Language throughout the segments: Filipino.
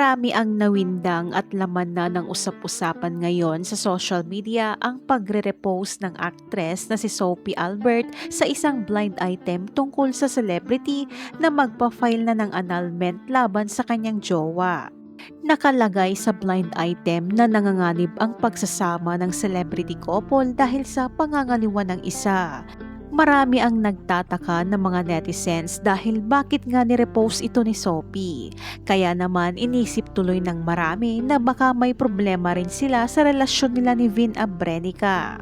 Marami ang nawindang at laman na ng usap-usapan ngayon sa social media ang pagre-repost ng actress na si Sophie Albert sa isang blind item tungkol sa celebrity na magpa-file na ng annulment laban sa kanyang jowa. Nakalagay sa blind item na nanganganib ang pagsasama ng celebrity couple dahil sa pangangaliwa ng isa. Marami ang nagtataka ng mga netizens dahil bakit nga ni-repost ito ni Sophie. Kaya naman inisip tuloy ng marami na baka may problema rin sila sa relasyon nila ni Vin Abrenica.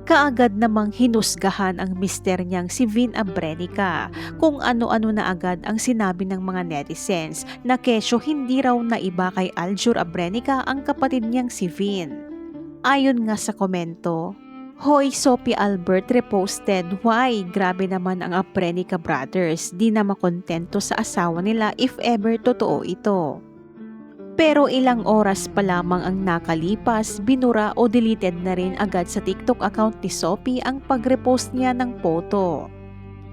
Kaagad namang hinusgahan ang mister niyang si Vin Abrenica kung ano-ano na agad ang sinabi ng mga netizens na kesyo hindi raw na iba kay Aljur Abrenica ang kapatid niyang si Vin. Ayon nga sa komento, "Hoy Sophie Albert reposted, why? Grabe naman ang Abrenica brothers, di na makontento sa asawa nila if ever totoo ito." Pero ilang oras pa lamang ang nakalipas, binura o deleted na rin agad sa TikTok account ni Sophie ang pag-repost niya ng photo.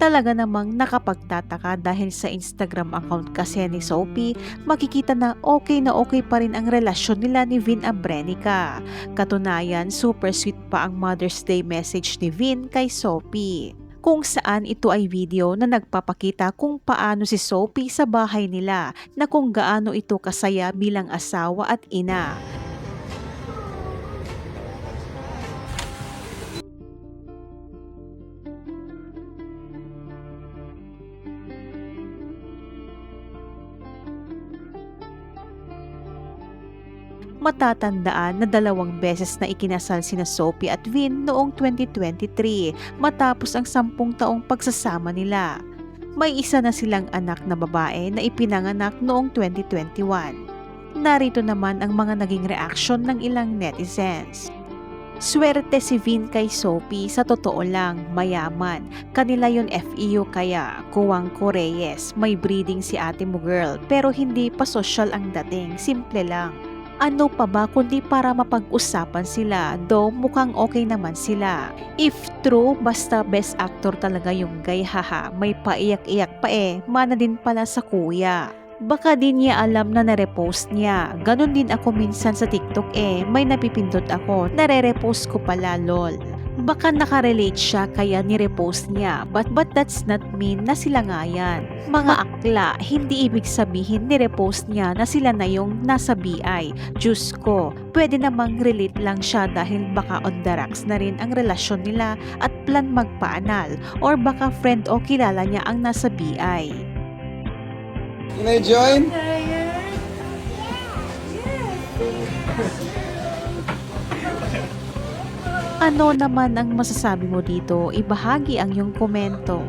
Talaga namang nakapagtataka dahil sa Instagram account kasi ni Sophie, makikita na okay pa rin ang relasyon nila ni Vin Abrenica. Katunayan, super sweet pa ang Mother's Day message ni Vin kay Sophie, kung saan ito ay video na nagpapakita kung paano si Sophie sa bahay nila na kung gaano ito kasaya bilang asawa at ina. Matatandaan na 2 beses na ikinasal sina Sophie at Vin noong 2023 matapos ang 10 taong pagsasama nila. May isa na silang anak na babae na ipinanganak noong 2021. Narito naman ang mga naging reaksyon ng ilang netizens. Swerte si Vin kay Sophie, sa totoo lang, mayaman. Kanila yon FEU kaya, Kuwangko Reyes, may breeding si ate mo girl, pero hindi pa social ang dating, simple lang. Ano pa ba kundi para mapag-usapan sila, though mukhang okay naman sila. If true, basta best actor talaga yung guy, haha, may paiyak-iyak pa mana din pala sa kuya. Baka din niya alam na nare-repost niya. Ganon din ako minsan sa TikTok may napipindot ako, nare-repost ko pala lol. Baka nakarelate siya kaya ni-repost niya, but that's not mean na sila nga yan. Mga akla, hindi ibig sabihin ni-repost niya na sila na yung nasa BI. Diyos ko, pwede namang relate lang siya dahil baka on the rocks na rin ang relasyon nila at plan magpaanal, or baka friend o kilala niya ang nasa BI. Can I join? Ano naman ang masasabi mo dito? Ibahagi ang iyong komento.